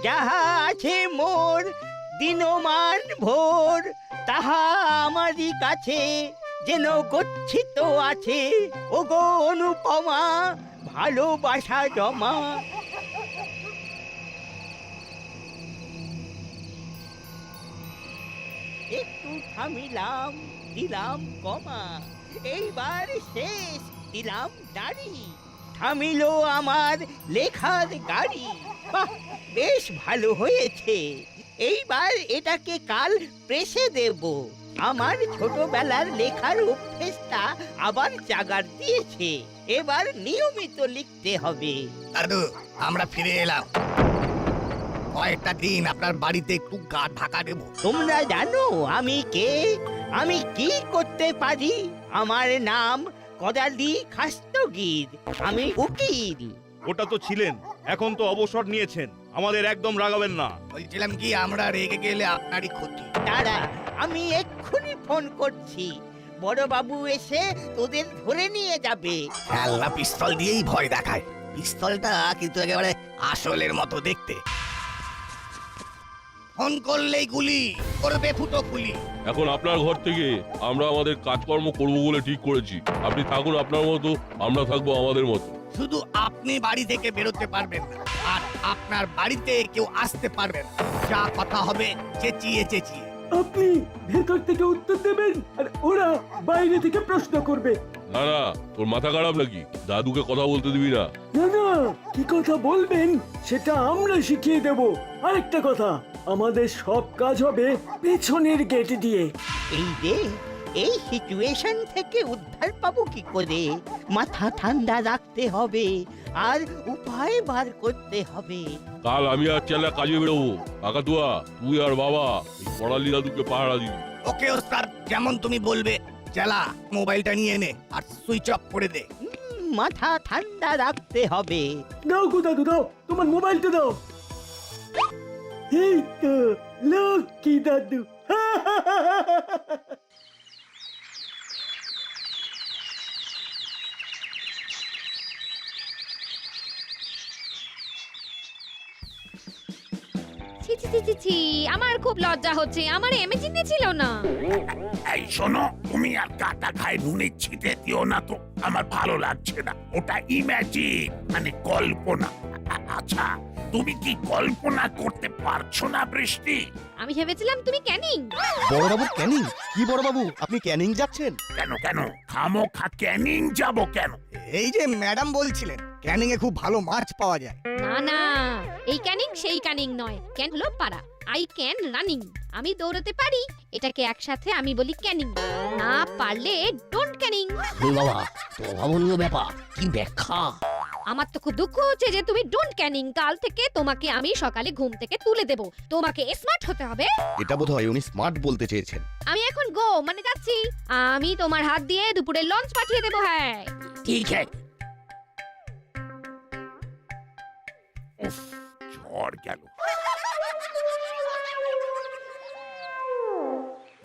যাহা আছে মোর দিনমান ভোর, তাহা আমারই কাছে যেন গচ্ছিত আছে। ওগো অনুপমা, ভালোবাসা জমা। একটু থামিলাম, দিলাম কমা, এইবার শেষ, দিলাম দাড়ি। থামিল আমার লেখার গাড়ি। বাহ, বেশ ভালো হয়েছে। এইবার এটাকে কাল প্রেসে দেব। আমার ছোটবেলার লেখার অভ্যেসটা আবার জাগার দিয়েছে। এবার নিয়মিত লিখতে হবে। দাদু, আমরা ফিরে এলাম। কয়েকটা দিন আপনার বাড়িতে একটু গা ঢাকা দেব। তোমরা জানো আমি কে, আমি কি করতে পারি? আমার নাম কদালি খাস্তগির, আমি উকিল। ওটা তো ছিলেন, এখন তো অবসর নিয়েছেন। আমাদের একদম রাগাবেন না। বলছিলাম কি, আমরা রেগে গেলে আপনারই ক্ষতি। দাঁড়া, আমি এক্ষুনি ফোন করছি। বড়বাবু এসে তোদের ধরে নিয়ে যাবে। খেলনা পিস্তল দিয়েই ভয় দেখায়। পিস্তলটা কিন্তু একেবারে আসলের মতো দেখতে। ফোন করলেই গুলি করবে ফুটো গুলি। এখন আপনার ঘর থেকে আমরা আমাদের কাজকর্ম করবো বলে ঠিক করেছি। আপনি থাকুন আপনার মতো, আমরা থাকবো আমাদের মতো। শুধু আপনি বাড়ি থেকে বেরোতে পারবেন না, আর আপনার বাড়িতে কেউ আসতে পারবে না। যা কথা হবে চেঁচিয়ে চেঁচিয়ে। আপনি ভেতর থেকে উত্তর দেবেন আর ওরা বাইরে থেকে প্রশ্ন করবে। না না, তোর মাথা খারাপ নাকি? দাদুকে কথা বলতে দিবি না? না না, কি কথা বলবেন সেটা আমরা শিখিয়ে দেব। আরেকটা কথা, আমাদের সব কাজ হবে পেছনের গেট দিয়ে। এই রে, এই সিচুয়েশন থেকে উদ্ধার পাবো কি করে? মাথা ঠান্ডা রাখতে হবে আর উপায় বার করতে হবে। কাল আমি আর চেলা কাজে বেরোবো। কাকাতুয়া, তুই আর বাবা এই পড়ালি দাদুকে পাহারা দিবি। ওকে ওস্তাদ, যেমন তুমি বলবে। চালা, মোবাইলটা নিয়ে নে আর সুইচ অফ করে দে। মাথা ঠান্ডা রাখতে হবে। দাও গো দাদু, দাও তোমার মোবাইলটা দাও। এই তো লক্ষ্মী দাদু। ছি ছি ছি ছি ছি, আমার খুব লজ্জা হচ্ছে। আমার এমএচিনে ছিল না। এই শোনো, তুমি আর কাটা খায় নুনে ছিটে দিও না তো, আমার ভালো লাগছে না। ওটা ইম্যাজিন, মানে কল্পনা। আচ্ছা, তুমি কি কল্পনা করতে পারছো না বৃষ্টি? আমি ভেবেছিলাম তুমি ক্যানিং। বড়বাবু ক্যানিং? কি বড়বাবু, আপনি ক্যানিং যাচ্ছেন? কেন কেন খামোখা ক্যানিং যাব কেন? এই যে ম্যাডাম বলছিলেন ক্যানিং এ খুব ভালো মাছ পাওয়া যায়। না না, এই ক্যানিং সেই ক্যানিং নয়। ক্যান হলো পারা, আই ক্যান রানিং। আমি দৌড়াতে পারি, এটাকে একসাথে আমি বলি ক্যানিং। না পারলে ডোন্ট ক্যানিং। বাবা, তো অভাবনীয় ব্যাপার, কি ব্যাখ্যা? আমার তো খুব দুঃখ হচ্ছে যে তুমি ডোন্ট ক্যানিং। কাল থেকে তোমাকে আমি সকালে ঘুম থেকে তুলে দেব। তোমাকে স্মার্ট হতে হবে। এটা বোধহয় উনি স্মার্ট বলতে চেয়েছেন। আমি এখন গো মানে যাচ্ছি। আমি তোমার হাত দিয়ে দুপুরে লঞ্চ পাঠিয়ে দেবো। হ্যাঁ ঠিক আছে। উফ, ঝড় গেল।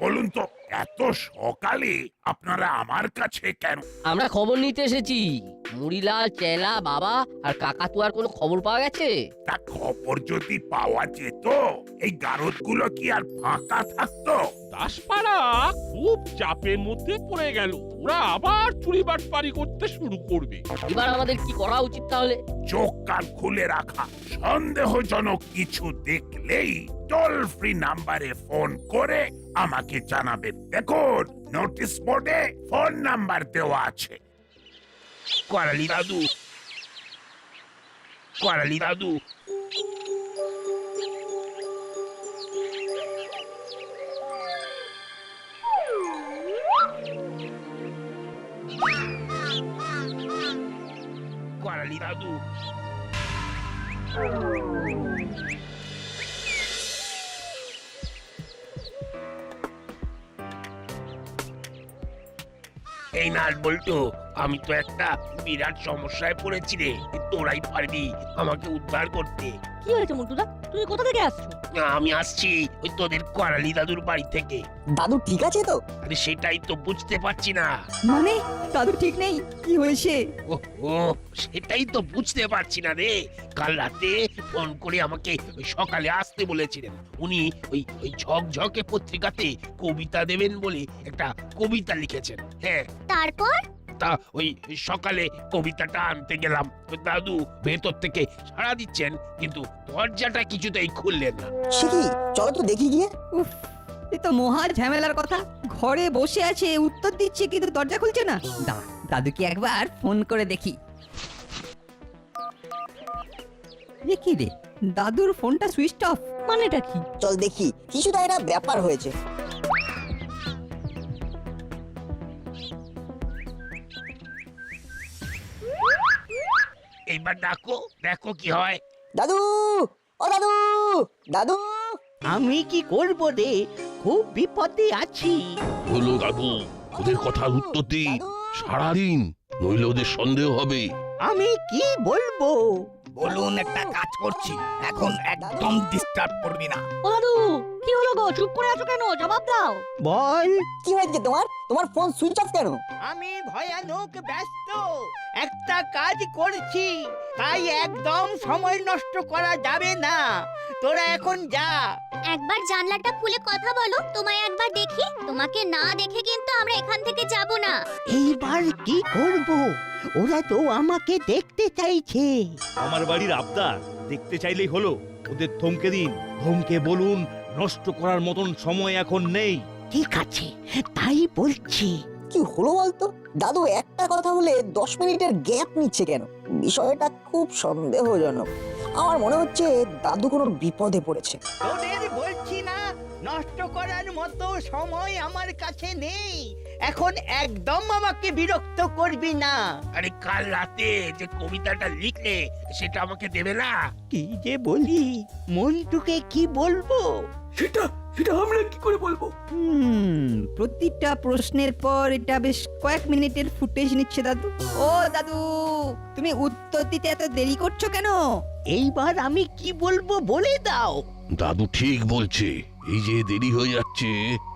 বলুন তো, এত সকালে আপনারা আমার কাছে কেন? আমরা খবর নিতে এসেছি। মুড়িলাল, চেলা, বাবা আর কাকাতুয়ার কোনো খবর পাওয়া গেছে? তা খবর যদি পাওয়া যেত, এই গারদগুলো কি আর ফাঁকা থাকতো? দাসপাড়া খুব চাপের মধ্যে পড়ে গেল। ওরা আবার চুরি বাটপারি করতে শুরু করবে। এবার আমাদের কি করা উচিত তাহলে? চোখ কান খুলে রাখা। সন্দেহজনক কিছু দেখলেই টোল ফ্রি নাম্বারে ফোন করে আমাকে জানাবেন। দেখুন, নোটিশ বোর্ডে ফোন নাম্বার দেওয়া আছে। করালি দাদু, করালি দাদু, করালি দাদু। এই নাট বল্টু, আমি তো একটা বিরাট সমস্যায় পড়েছি রে, তোরাই পারবি আমাকে উদ্ধার করতে। কি হয়েছে মন্টুদা, তুমি কোথা থেকে আসছো? আমি আসছি ওই তোদের করালি দাদুর বাড়ি থেকে। দাদু ঠিক আছে তো? আরে সেটাই তো বুঝতে পারছি না। মানে দাদু ঠিক নেই, কি হয়েছে? ও সেটাই তো বুঝতে পারছি না রে। কাল রাতে ফোন করে আমাকে ওই সকালে আসতে বলেছিলেন। উনি ওই ওই ঝকঝকে পত্রিকাতে কবিতা দেবেন বলে একটা কবিতা লিখেছেন। হ্যাঁ, তারপর তা ওই সকালে কবিতাটা আনতে গেলাম, তো দাদু ভেতর থেকে সাড়া দিচ্ছেন, কিন্তু দরজাটা কিছুতেই খুললেন না। সে কি, চলো তো দেখি গিয়ে। উফ, এ তো মহা ঝামেলার কথা। ঘরে বসে আছে, উত্তর দিচ্ছে কিন্তু দরজা খুলছে না। দাদুকে একবার ফোন করে দেখি। কি রে, দাদুর ফোনটা সুইচ অফ, মানেটা কি? চল দেখি, কিছু তো একটা ব্যাপার হয়েছে। এইবার ডাকো, দেখো কি হয়। দাদু, ও দাদু, দাদু। আমি কি করব রে, খুব বিপদে আছি। হলো দাদু, ওদের কথার উত্তর দিই সারাদিন, নইলে ওদের সন্দেহ হবে। আমি কি বলবো? বলুন একটা কাজ করছি, এখন একদম ডিস্টার্ব করবি না। ও দাদু, কি হলো গো, চুপ করে আছো কেন? জবাব দাও। বল। কি হয়েছে তোমার? তোমার ফোন সুইচ অফ কেন? আমি ভয়ানক ব্যস্ত, একটা কাজ করছি, তাই একদম সময় নষ্ট করা যাবে না। তোরা এখন যা। একবার জানলাটা খুলে কথা বলো, তোমায় একবার দেখি। তোমাকে না দেখে কিন্তু আমরা এখান থেকে যাব না। এইবার কি করব? ওরা তো আমাকে দেখতে চাইছে। আমার বাড়ির আবদার দেখতে চাইলেই হলো। ওদের থমকে দিন, ধমকে বলুন নষ্ট করার মতন সময় এখন নেই। ঠিক আছে, তাই বলছি। কি হলো বলতো? দাদু একটা কথা বলে 10 মিনিটের গ্যাপ নিচ্ছে কেন? বিষয়টা খুব সন্দেহজনক। আমার মনে হচ্ছে দাদু কোনো বিপদে পড়েছে। তোদের বলছি না, নষ্ট করার মতো সময় আমার কাছে নেই। এখন একদম আমাকে বিরক্ত করবি না। আরে কাল রাতে যে কবিতাটা লিখলে সেটা আমাকে দেবে না? কি যে বলি, মন্টুকে কি বলবো? সেটা সেটা আমরা কি করে বলবো? প্রতিটা প্রশ্নের পর এটা বেশ কয়েক মিনিটের ফুটেজ নিচ্ছে দাদু। ও দাদু, তুমি উত্তর দিতে এত দেরি করছো কেন? এইবার আমি কি বলবো বলে দাও। দাদু ঠিক বলছে, এই যে দেরি হয়ে যাচ্ছে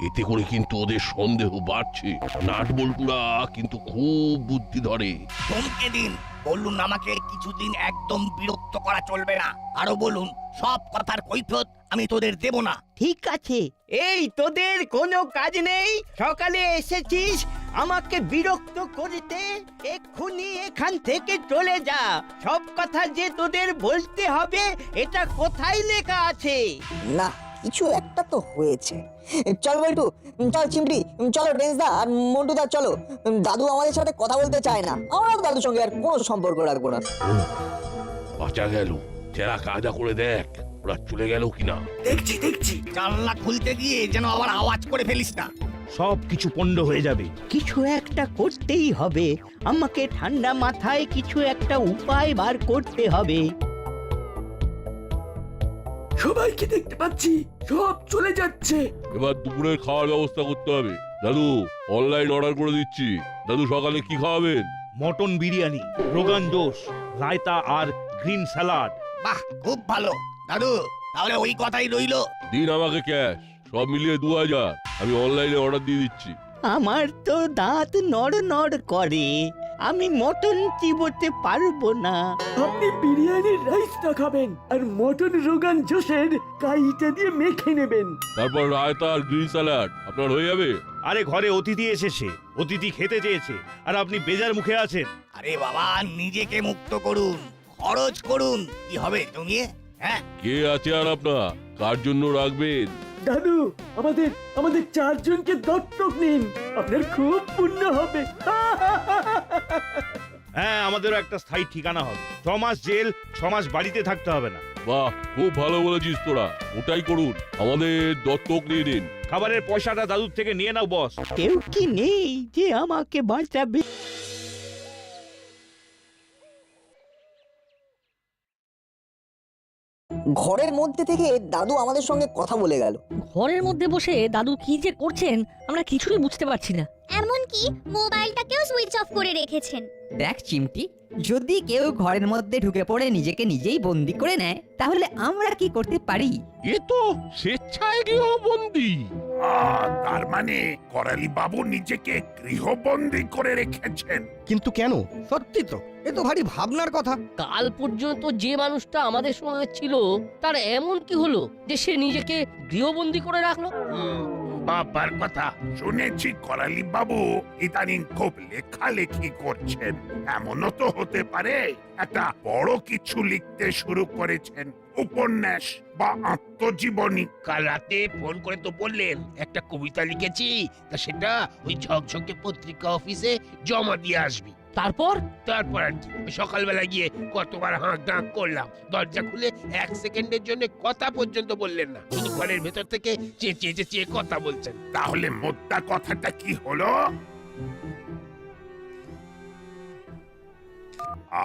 এতে করে কিন্তু ওদের সন্দেহ বাড়ছে। নাট বল্টুরা কিন্তু খুব বুদ্ধি ধরে। ধমকে দিন, বলুন আমাকে কিছুদিন একদম বিরক্ত করা চলবে না। আরো বলুন সব কথার কৈফিয়ত আমি তোদের দেব না। ঠিক আছে, এই তোদের কোনো কাজ নেই, সকালে এসেছিস আমাকে বিরক্ত করতে, এক্ষুনি এখান থেকে চলে যা। সব কথা যে তোদের বলতে হবে এটা কোথায় লেখা আছে? না, কিছু একটা তো হয়েছে। চল বল্টু, চল চিমটি, চলো রেঞ্জদা আর মন্টুদা চলো। দাদু আমাদের সাথে কথা বলতে চায় না, আমরা দাদুর সঙ্গে আর কোনো সম্পর্ক রাখবো না। বাঁচা গেল, যারা কাজা করে দেখ ওরা চলে গেল কিনা। দেখছি দেখছি। জানলা খুলতে গিয়ে যেন আবার আওয়াজ করে ফেলিস না। সব কিছু পণ্ড হয়ে যাবে। কিছু একটা করতেই হবে, আমাকে ঠান্ডা মাথায় কিছু একটা উপায় বার করতে হবে। সবাইকে দেখতে পাচ্ছি, সব চলে যাচ্ছে। এবার দুপুরের খাওয়ার ব্যবস্থা করতে হবে। দাদু অনলাইন অর্ডার করে দিচ্ছি। দাদু সকালে কি খাওয়াবেন? মটন বিরিয়ানি, রোগান জোশ, রায়তা আর গ্রিন স্যালাড। বাহ, খুব ভালো দাদু, তাহলে ওই কথাই রইলো। দিন আমাকে ক্যাশ, সব মিলিয়ে 2000। আমি অনলাইনে অর্ডার দিয়ে দিচ্ছি। আমার তো দাঁত নড় নড় করে, আমি মটন চিবোতে পারবো না। আপনি বিরিয়ানির রাইসটা খাবেন আর মটন রোগান জোশের কাইটা দিয়ে মেখে নেবেন। তারপর রায়তা আর গ্রিন স্যালাড আপনার হয়ে যাবে। আরে ঘরে অতিথি এসেছে, অতিথি খেতে চেয়েছে, আর আপনি বেজার মুখে আছেন। আরে বাবা, নিজেকে মুক্ত করুন, খরচ করুন, কি হবে জমিয়ে? হ্যাঁ, কে আছে আর আপনার, কার জন্য রাখবেন? দাদু, আমাদের আমাদের 4 জনকে দত্তক নিন, আপনার খুব পুণ্য হবে। হ্যাঁ, আমাদেরও একটা স্থায়ী ঠিকানা হবে। 6 মাস জেল, 6 মাস বাড়িতে থাকতে হবে না। বাহ, খুব ভালো বলেছিস তোরা, ওটাই করুন, আমাদের দত্তক নিয়ে নিন। খাবারের পয়সাটা দাদুর থেকে নিয়ে নাও বস। কেউ কি নেই যে আমাকে বাঁচাবে? ঘরের মধ্যে থেকে দাদু আমাদের সঙ্গে কথা বলে গেল। ঘরের মধ্যে বসে দাদু কি যে করছেন আমরা কিছুই বুঝতে পারছি না। এমন নাকি মোবাইলটাকেও সুইচ অফ করে রেখেছেন। দেখ চিমটি, যদি কেউ ঘরের মধ্যে ঢুকে পড়ে নিজেকে নিজেই বন্দি করে নেয় তাহলে আমরা কি করতে পারি? এ তো স্বেচ্ছায় গৃহবন্দী। তার মানে করালি বাবু নিজেকে গৃহবন্দী করে রেখেছেন। কিন্তু কেন? সত্যি তো, এ তো ভারী ভাবনার কথা। কাল পর্যন্ত যে মানুষটা আমাদের সঙ্গে ছিল তার এমন কি হলো যে সে নিজেকে গৃহবন্দী করে রাখলো? বাবার কথা শুনেছি করালি বাবু ইদানিং খুব লেখালেখি করছেন। এমনও তো হতে পারে একটা বড় কিছু লিখতে শুরু করেছেন, উপন্যাস বা আত্মজীবনী। কাল রাতে ফোন করে তো বললেন একটা কবিতা লিখেছি, তা সেটা ওই ঝকঝকে পত্রিকা অফিসে জমা দিয়ে আসবি। তারপর তারপর আর কি, সকালবেলা গিয়ে কতবার হাঁক ডাক করলাম, দরজা খুলে 1 সেকেন্ডের জন্য কথা পর্যন্ত বললেন না। তিনি ঘরের ভেতর থেকে চেঁচিয়ে চেঁচিয়ে কথা বলছেন। তাহলে মোদ্দা কথাটা কি হলো?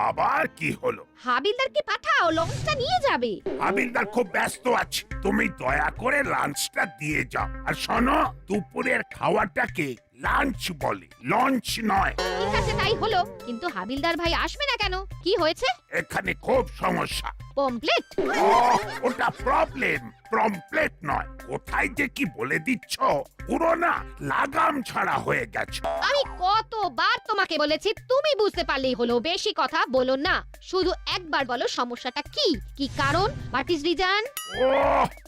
আবার কি হলো? হাবিলদারকে পাঠাও, লঞ্চটা নিয়ে যাবে। হাবিলদার খুব ব্যস্ত আছে, তুমি দয়া করে লাঞ্চটা দিয়ে যাও। আর শোনো, দুপুরের খাওয়াটাকে লাঞ্চ বলে, লঞ্চ নয়। ঠিক আছে তাই হলো, কিন্তু হাবিলদার ভাই আসবে না কেন? কি হয়েছে? এখানে খুব সমস্যা। পমপ্লেট? ওটা প্রবলেম, প্রমপ্লেট নয়। কোথায় যে কি বলে দিচ্ছ, পুরো না লাগাম ছাড়া হয়ে গেছে। আমি কতবার তোমাকে বলেছি তুমি বুঝতে পারলেই হলো, বেশি কথা বলো না। শুধু একবার বলো সমস্যাটা কি, কি কারণ, হোয়াট ইজ রিজন?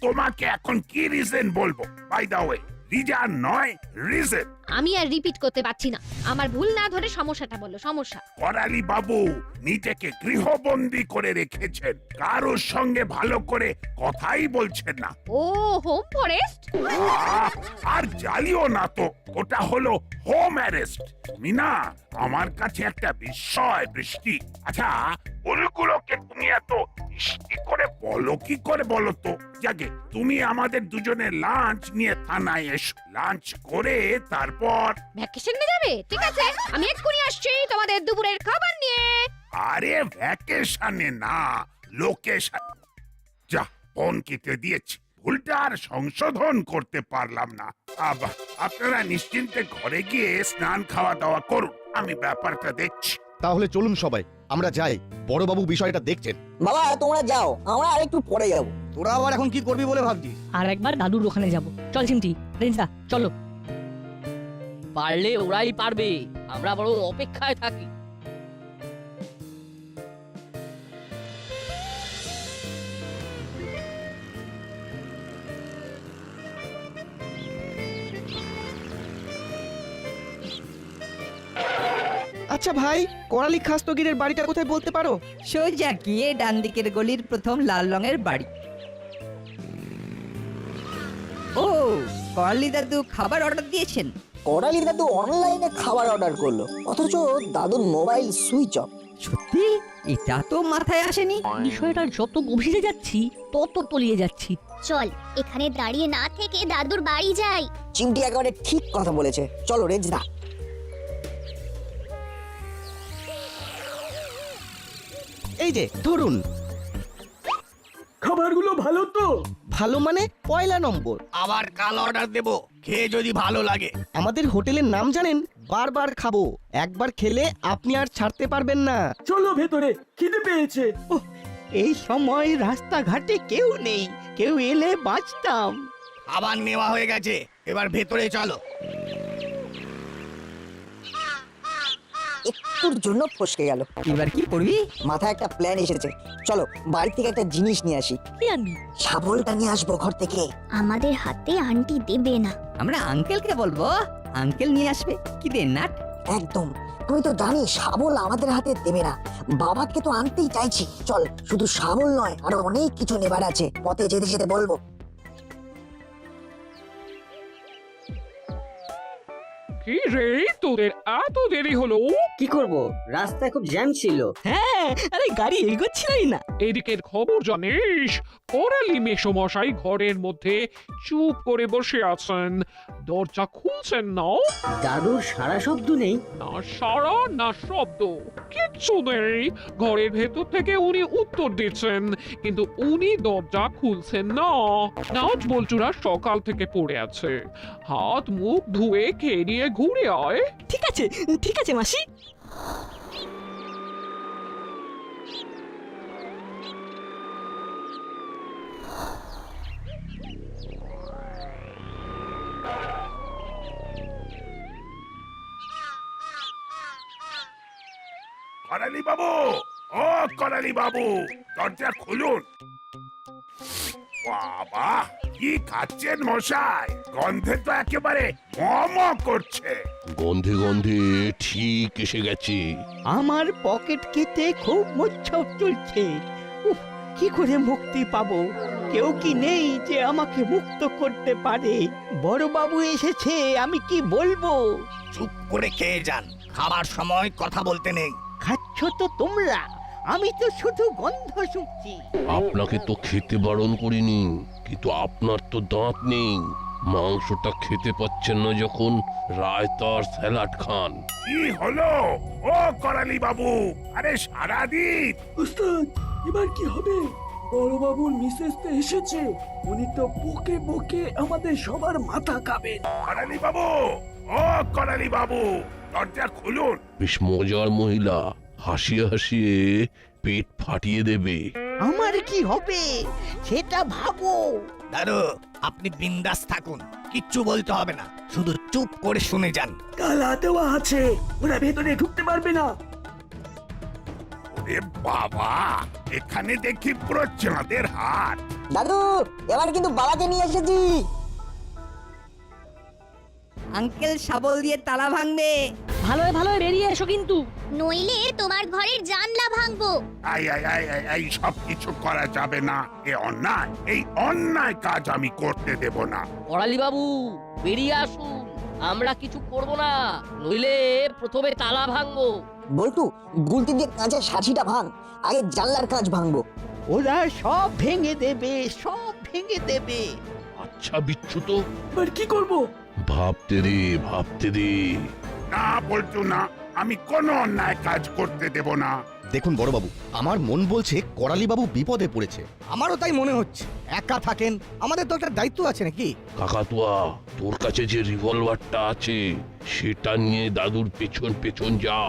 তোমাকে এখন কি রিজন বলবো? বাই দা ওয়ে, রিজন নয়, রিজন। আমি আর রিপিট করতে পারছি না, আমার ভুল না ধরে সমস্যাটা বলো। সমস্যা? করালি বাবু নিজেকে গৃহবন্দী করে রেখেছেন, কারোর সঙ্গে ভালো করে কথাই বলছেন না। ও হোম ফরেস্ট? আর জ্বালিও না তো, ওটা হলো হোম অ্যারেস্ট। তুমি না আমার কাছে একটা বিস্ময়, বৃষ্টি। আচ্ছা, ওগুলোকে তুমি এত মিষ্টি করে বলো কি করে বলো তো? যাকে তুমি আমাদের দুজনের লাঞ্চ নিয়ে থানায় এসো, লাঞ্চ করে তারপর ভ্যাকেশনে যাবে? ঠিক আছে, আমি এক্ষুনি আসছি তোমাদের দুপুরের খাবার নিয়ে। আরে ভ্যাকেশনে না, লোকেশন। যা, ফোন কেটে দিয়েছি, ভুলটা আর সংশোধন করতে পারলাম না। আবার আপনারা নিশ্চিন্তে ঘরে গিয়ে স্নান খাওয়া দাওয়া করুন, আমি ব্যাপারটা দেখছি। তাহলে চলুন সবাই, আমরা যাই। বড়বাবু বিষয়টা দেখছেন। বাবা তোমরা যাও, আমরা আরেকটু পরে যাব। তোরা আবার এখন কি করবি বলে ভাবছিস? আর একবার দাদুর ওখানে যাব। চল চিমটি, রেঞ্জা চলো। পারলে ওরাই পারবে, আমরা বড় অপেক্ষায় থাকি। আচ্ছা ভাই, করালি খাস্তগিরের বাড়িটা কোথায় বলতে পারো? সোজা গিয়ে ডান দিকের গলির প্রথম লাল রঙের বাড়ি। ও, করালি দাদু খাবার অর্ডার দিয়েছেন? করালি দাদু অনলাইনে খাবার অর্ডার করলো, অথচ দাদুর মোবাইল সুইচ অফ। সত্যি? এটা তো মাথায় আসেনি। বিষয়টা যত গভীরে যাচ্ছি তত তলিয়ে যাচ্ছি। চল এখানে দাঁড়িয়ে না থেকে দাদুর বাড়ি যাই। চিমটি একেবারে ঠিক কথা বলেছে, চলো রেঞ্জদা। এই যে ধরুন। খাবারগুলো ভালো তো? ভালো মানে পয়লা নম্বর। আবার কাল অর্ডার দেব, খেয়ে যদি ভালো লাগে। আমাদের হোটেলের নাম জানেন? বারবার খাবো, একবার খেলে আপনি আর ছাড়তে পারবেন না। চলো ভেতরে, খিদে পেয়েছে। এই সময় রাস্তাঘাটে কেউ নেই, কেউ এলে বাঁচতাম। আবার নেওয়া হয়ে গেছে, এবার ভেতরে চলো। একটুর জন্য ফসকে গেল। এবার কি করবি? মাথায় একটা প্ল্যান এসেছে, চলো বাড়ি থেকে একটা জিনিস নিয়ে আসি। কি আনবি? শাবলটা নিয়ে আসবো ঘর থেকে। আমাদের হাতে আন্টি দেবে না। আমরা আঙ্কেলকে বলবো, আঙ্কেল নিয়ে আসবে। কি রে নাট? একদম, তুই তো জানিস শাবল আমাদের হাতে দেবে না। বাবাকে তো আনতেই চাইছি। চল, শুধু শাবল নয়, আরো অনেক কিছু নেবার আছে, পথে যেতে যেতে বলবো। কি রে, তোদের এত দেরি হলো? কি করব, রাস্তায় খুব জ্যাম ছিল। হ্যাঁ, আরে গাড়ি এগোচ্ছিলই না। এদিকের খবর জানিস? করালি মেসমশাই ঘরের মধ্যে চুপ করে বসে আছেন, দরজা খুলছেন না। দাদুর সারা শব্দ নেই। না সাড়া না শব্দ, কিচ্ছু নেই। ঘরের ভেতর থেকে উনি উত্তর দিচ্ছেন, কিন্তু উনি দরজা খুলছেন না। নাচ বলচুরা সকাল থেকে পড়ে আছে, হাত মুখ ধুয়ে খেয়ে নিয়ে ঘুরে আয়। ঠিক আছে মাসি। করালি বাবু, ও করালি বাবু, দরজা খুলুন। বাবা, কি খাচ্ছেন মশাই? গন্ধে তো একেবারে মম করছে। গন্ধে গন্ধে ঠিক এসে গেছে। আমার পকেট কেটে খুব মোচ্ছব চলছে। উফ, কি করে মুক্তি পাবো? কেউ কি নেই যে আমাকে মুক্ত করতে পারে? বড়বাবু এসেছে, আমি কি বলবো? চুপ করে খেয়ে যান, খাবার সময় কথা বলতে নেই। খাচ্ছ তো তোমরা, আমি তো শুধু গন্ধ শুকছি। আপনাকে তো খেতে বারণ করিনি, কিন্তু আপনার তো দাঁত নেই। মাংসটা খেতে পাচ্ছেন না যখন রায়তার স্যালাড খান। কি হলো ও করালি বাবু? আরে সারাদিন উস্তাদ, এবার কি হবে? বড়বাবুর মিসেস তো এসেছে, উনি তো বকে বকে আমাদের সবার মাথা খাবেন। করালি বাবু, ও করালি বাবু, দরজা খুলুন। বেশ মজার মহিলা, হাসিয়ে হাসিয়ে পেট ফাটিয়ে দেবে। আমার কি হবে সেটা ভাবো। দাদু, আপনি বিন্দাস থাকুন, কিচ্ছু বলতে হবে না, শুধু চুপ করে শুনে যান। তালা দেওয়া আছে, ওরা ভেতরে ঢুকতে পারবে না। ওরে বাবা, এখানে দেখি পুরো চাঁদের হাট। দাদু, এবার কিন্তু বাবাকে নিয়ে এসেছি। আঙ্কেল শাবল দিয়ে তালা ভাঙবে। ভালোই বেরিয়ে এসো কিন্তু। নইলে তোমার ঘরের জানলা ভাঙবো। এই সব কিছু করা যাবে না, এ অন্যায়। এই অন্যায় কাজ আমি করতে দেব না। করালি বাবু বেরিয়ে আসুন, আমরা কিছু করব না, নইলে প্রথমে তালা ভাঙবো। বল্টু, গুলতি দিয়ে কাঁচের সাঁচিটা ভাঙ, আগে জানলার কাঁচ ভাঙবো। ওরা সব ভেঙে দেবে, সব ভেঙে দেবে। আচ্ছা বিচ্ছু তো, এবার কি করব? ভাবতে দে। না বলতো না, আমি কোনো অন্যায় কাজ করতে দেব না। দেখুন বড়বাবু, আমার মন বলছে করালিবাবু বিপদে পড়েছে। আমারও তাই মনে হচ্ছে। একা থাকেন, আমাদের তো একটা দায়িত্ব আছে নাকি? কাকাতুয়া, তোর কাছে যে রিভলভারটা আছে সেটা নিয়ে দাদুর পেছন পেছন যা।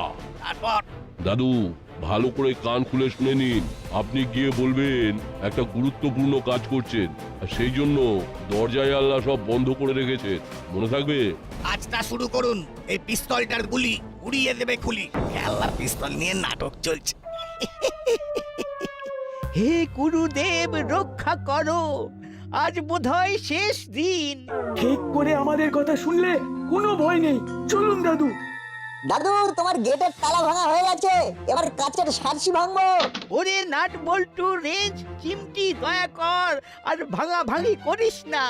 তারপর দাদু, ভালো করে কান খুলে শুনে নিন। আপনি গিয়ে বলবেন একটা গুরুত্বপূর্ণ কাজ করছেন, আর সেই জন্য দরজা জানলা সব বন্ধ করে রেখেছেন। মনে থাকবে? কাজটা শুরু করুন। এই পিস্তলটার গুলি উড়িয়ে দেবে খুলি। খেলনা পিস্তল নিয়ে নাটক চলছে। হে গুরুদেব, রক্ষা করো, আজ বোধহয় শেষ দিন। ঠিক করে আমাদের কথা শুনলে কোনো ভয় নেই। চলুন দাদু। দাদু, তোমার গেটের তালা ভাঙা হয়ে গেছে, এবার কাঁচের সাঁচি ভাঙবো। ওরে নাট বল্টু, রেঞ্জ, চিমটি, দয়া কর আর ভাঙাভাঙি করিস না।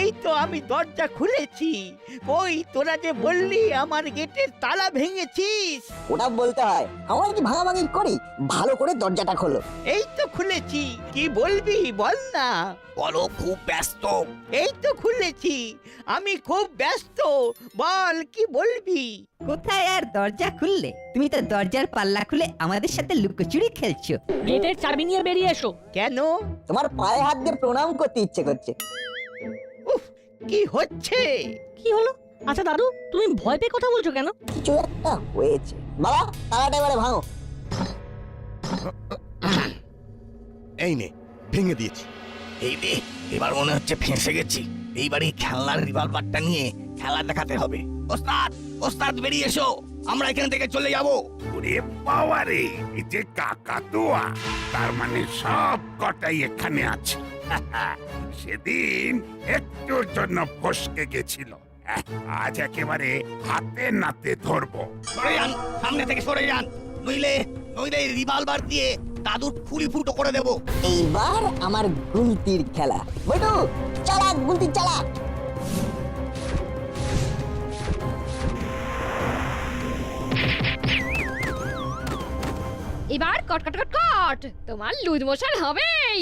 এই তো আমি দরজা খুলেছি। কই, তোরা যে বললি আমার গেটের তালা ভেঙেছিস। ওটা বলতে হয়, আমরা কি ভাঙাভাঙি করি? ভালো করে দরজাটা খোলো। এই তো খুলেছি, কি বলবি বল না। বলো, খুব ব্যস্ত। এই তো খুলেছি, আমি খুব ব্যস্ত, বল কি বলবি। কোথায় আর দরজা খুললে? তুমি তো দরজার পাল্লা খুলে আমাদের সাথে লুকোচুরি খেলছো। গেটের চাবি নিয়ে বেরিয়ে এসো। কেন? তোমার পায়ে হাত দিয়ে প্রণাম করতে ইচ্ছে করছে। উফ, কি হচ্ছে? কি হলো? আচ্ছা দাদু, তুমি ভয় পেয়ে কথা বলছো কেন? কিছু একটা হয়েছে। বাবা, তালাটা এবারে ভাঙো। এই নে, ভেঙে দিয়েছি। এই রে, এবার মনে হচ্ছে ফেঁসে গেছি। এইবারই খেলনার রিভলভারটা নিয়ে খেলা দেখাতে হবে। ওস্তাদ বেরিয়ে এসো, আমরা এখান থেকে চলে যাব। ওরে বাবা রে, এই যে কাকাতুয়া, তার মানে সব কটাই এখানে আছে। সেদিন একটুর জন্য ফসকে গেছিল, আজ একেবারে হাতে নাতে ধরবো। সরে যান, সামনে থেকে সরে যান, নইলে রিভলভার দিয়ে দাদুর ফুলি ফুটো করে দেব। এইবার আমার গুলতির খেলা। বল্টু, চালাক গুলতি চালাক। এবার কট কট কট কট, তোমার লুজ মোশন হবেই।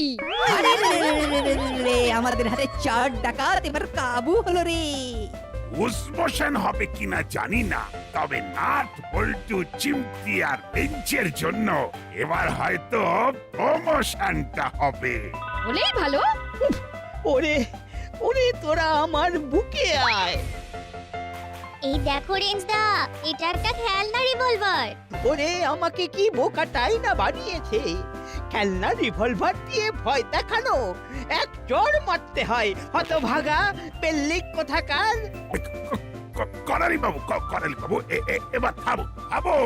আমাদের হাতে 4 ডাকাত এবার কাবু হলো রে। উসমোশন হবে কিনা জানি না, তবে নাট বল্টু, চিমটি আর বেঞ্চের জন্য এবার হয়তো প্রমোশনটা হবে। বলেই ভালো। ওরে ওরে, তোরা আমার বুকে আয়। এই দেখো রেঞ্জদা, এটা একটা খেলনা রিভলভার। ওরে আমাকে কি বোকাটাই না বানিয়েছে। খেলনা রিভলভার দিয়ে ভয় দেখানো, এক চড় মারতে হয় হতভাগা পেল্লিক কোথাকার। করালি বাবু, করালি বাবু, এবার থামো থামো।